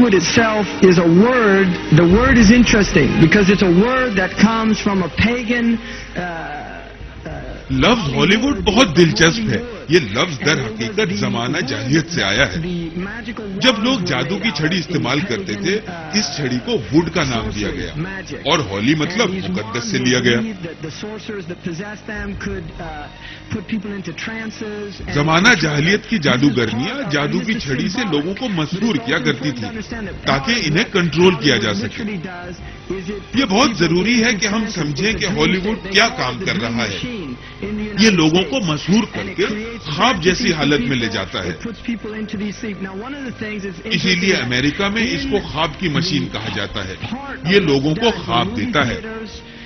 Hollywood itself is a word. The word is interesting because it's a word that comes from a pagan. लफ्ज Hollywood बहुत दिलचस्प है। ये लफ्ज दर हकीकत जमाना जाहिलियत से आया है। जब लोग जादू की छड़ी इस्तेमाल करते थे, इस छड़ी को वुड का नाम दिया गया और हॉली मतलब मुकद्दस से लिया गया। जमाना जाहिलियत की जादूगरनियां जादू की छड़ी से लोगों को मसहूर किया करती थी ताकि इन्हें कंट्रोल किया जा सके। ये बहुत जरूरी है कि हम समझें कि हॉलीवुड क्या काम कर रहा है। ये लोगों को मशहूर करके ख्वाब जैसी हालत में ले जाता है। इसीलिए अमेरिका में इसको ख्वाब की मशीन कहा जाता है। ये लोगों को ख्वाब देता है।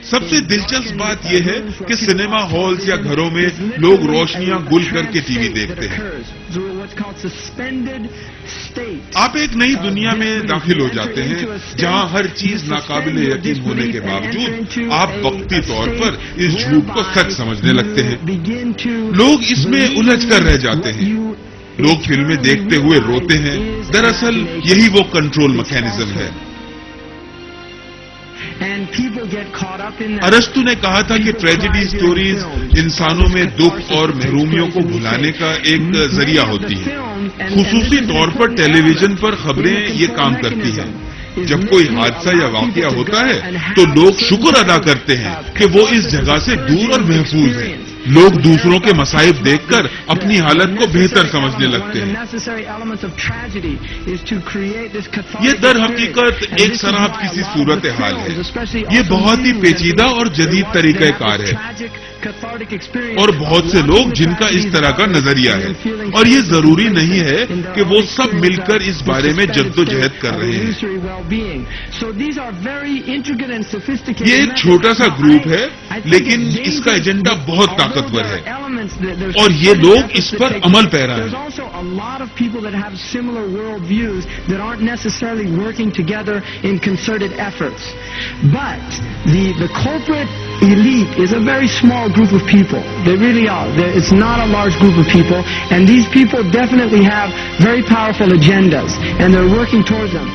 सबसे दिलचस्प बात यह है कि सिनेमा हॉल्स या घरों में लोग रोशनियां गुल करके टीवी देखते हैं। आप एक नई दुनिया में दाखिल हो जाते हैं जहां हर चीज नाकाबिल यकीन होने के बावजूद आप वक्ती तौर पर इस झूठ को सच समझने लगते हैं। लोग इसमें उलझ कर रह जाते हैं। लोग फिल्में देखते हुए रोते हैं। दरअसल यही वो कंट्रोल मैकेनिज्म है। अरस्तु ने कहा था कि ट्रेजेडी स्टोरीज इंसानों में दुख और महरूमियों को भुलाने का एक जरिया होती है। खुसूसी तौर पर टेलीविजन पर खबरें ये काम करती हैं। जब कोई हादसा या वाकया होता है तो लोग शुक्र अदा करते हैं कि वो इस जगह से दूर और महफूज है। लोग दूसरों के मसाइब देखकर अपनी हालत को बेहतर समझने लगते हैं। ये दर हकीकत एक शराब की सी सूरत हाल है। ये बहुत ही पेचीदा और जदीद तरीक़ाकार है और बहुत से लोग जिनका इस तरह का नजरिया है और ये जरूरी नहीं है कि वो सब मिलकर इस बारे में जद्दोजहद कर रहे हैं। ये एक छोटा सा ग्रुप है लेकिन इसका एजेंडा बहुत ताकतवर है और ये लोग इस पर अमल पैरा हैं। Elite is a very small group of people. They really are. It's not a large group of people, and these people definitely have very powerful agendas, and they're working towards them.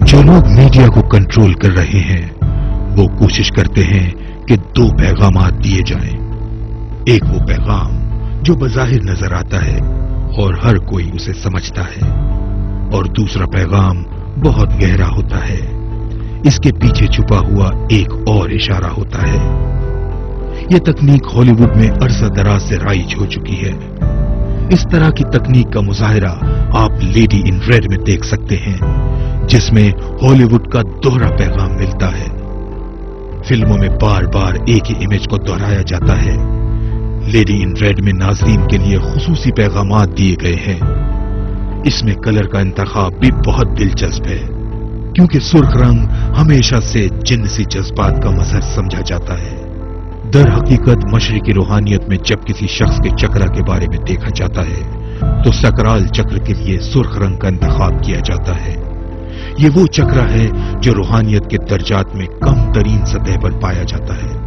जो लोग media को control कर रहे हैं, वो कोशिश करते हैं कि दो पैगामात दिए जाएं। एक वो पैगाम जो बज़ाहिर नजर आता है और हर कोई उसे समझता है, और दूसरा पैगाम बहुत गहरा होता है। इसके पीछे छुपा हुआ एक और इशारा होता है। यह तकनीक हॉलीवुड में अरसा दराज से राइज हो चुकी है। इस तरह की तकनीक का मुजाहिरा आप लेडी इन रेड में देख सकते हैं, जिसमें हॉलीवुड का दोहरा पैगाम मिलता है। फिल्मों में बार बार एक ही इमेज को दोहराया जाता है। लेडी इन रेड में नाज़रीन के लिए खुसूसी पैगामात दिए गए हैं। इसमें कलर का इंतखाब भी बहुत दिलचस्प है, क्योंकि सुर्ख रंग हमेशा से जिन्सी जज्बात का मजहर समझा जाता है। दर हकीकत मशरिकी रूहानियत में जब किसी शख्स के चक्रा के बारे में देखा जाता है तो सकराल चक्र के लिए सुर्ख रंग का इंतखाब किया जाता है। ये वो चक्र है जो रूहानियत के दर्जात में कम तरीन सतह पर पाया जाता है।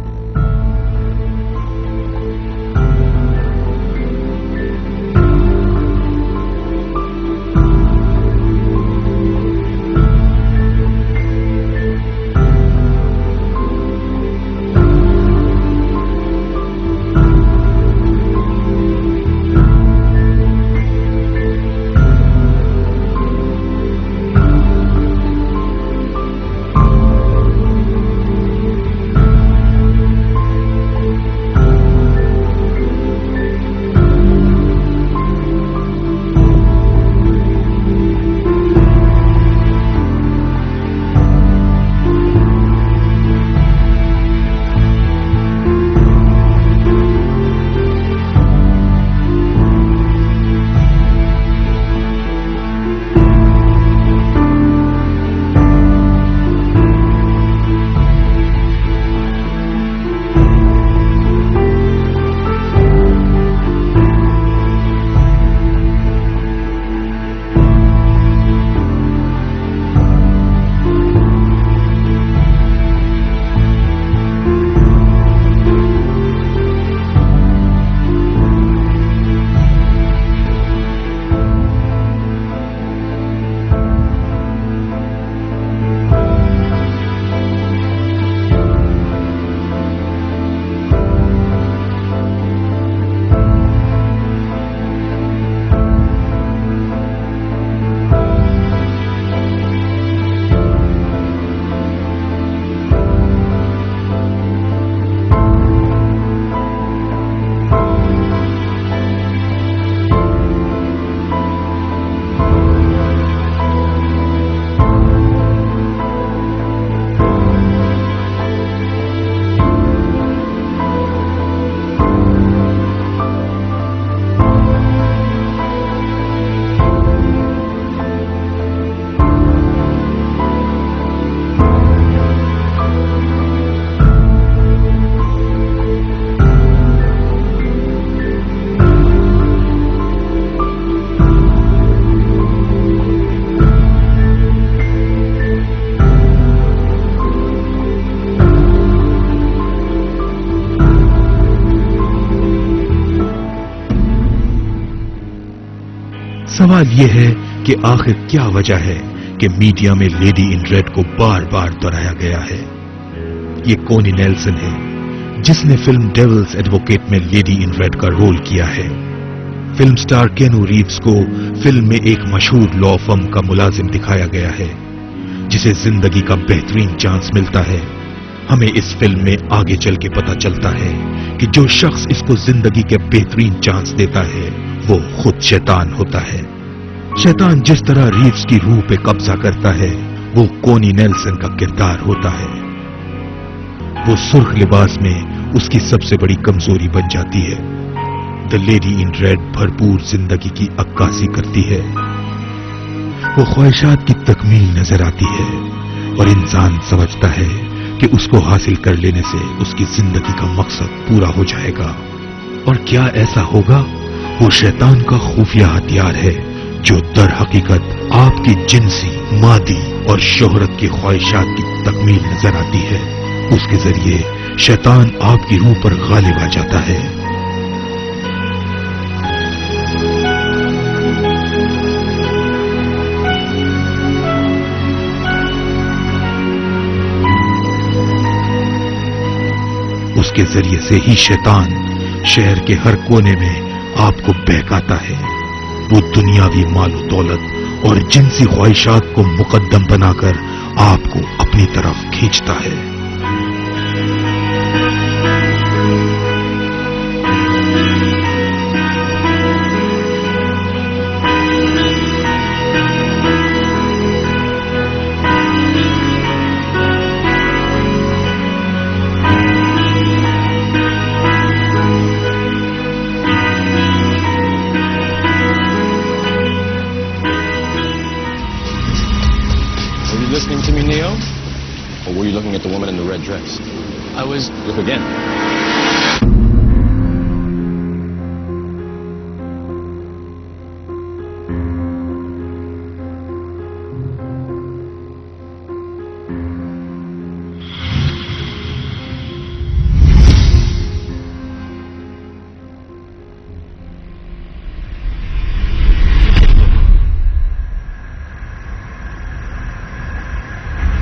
सवाल यह है कि आखिर क्या वजह है कि मीडिया में लेडी इन रेड को बार बार दोहराया गया है। ये कॉनी नेल्सन है जिसने फिल्म डेविल्स एडवोकेट में लेडी इन रेड का रोल किया है। फिल्म स्टार केनू रीव्स को फिल्म में एक मशहूर लॉ फर्म का मुलाजिम दिखाया गया है जिसे जिंदगी का बेहतरीन चांस मिलता है। हमें इस फिल्म में आगे चल के पता चलता है कि जो शख्स इसको जिंदगी के बेहतरीन चांस देता है वो खुद शैतान होता है। शैतान जिस तरह रीव्स की रूह पे कब्जा करता है वो कॉनी नेल्सन का किरदार होता है। वो सुर्ख लिबास में उसकी सबसे बड़ी कमजोरी बन जाती है। द लेडी इन रेड भरपूर जिंदगी की अक्कासी करती है। वो ख्वाहिशात की तकमील नजर आती है और इंसान समझता है कि उसको हासिल कर लेने से उसकी जिंदगी का मकसद पूरा हो जाएगा। और क्या ऐसा होगा? वो शैतान का खुफिया हथियार है जो दर हकीकत आपकी जिनसी, मादी और शोहरत की ख्वाहिशात की तकमील नजर आती है। उसके जरिए शैतान आपकी रूह पर गालिब आ जाता है। उसके जरिए से ही शैतान शहर के हर कोने में आपको बहकाता है। वो दुनियावी मालो दौलत और जिनसी ख्वाहिशात को मुकद्दम बनाकर आपको अपनी तरफ खींचता है। Listening to me, Neo? Or were you looking at the woman in the red dress? I was... Look again.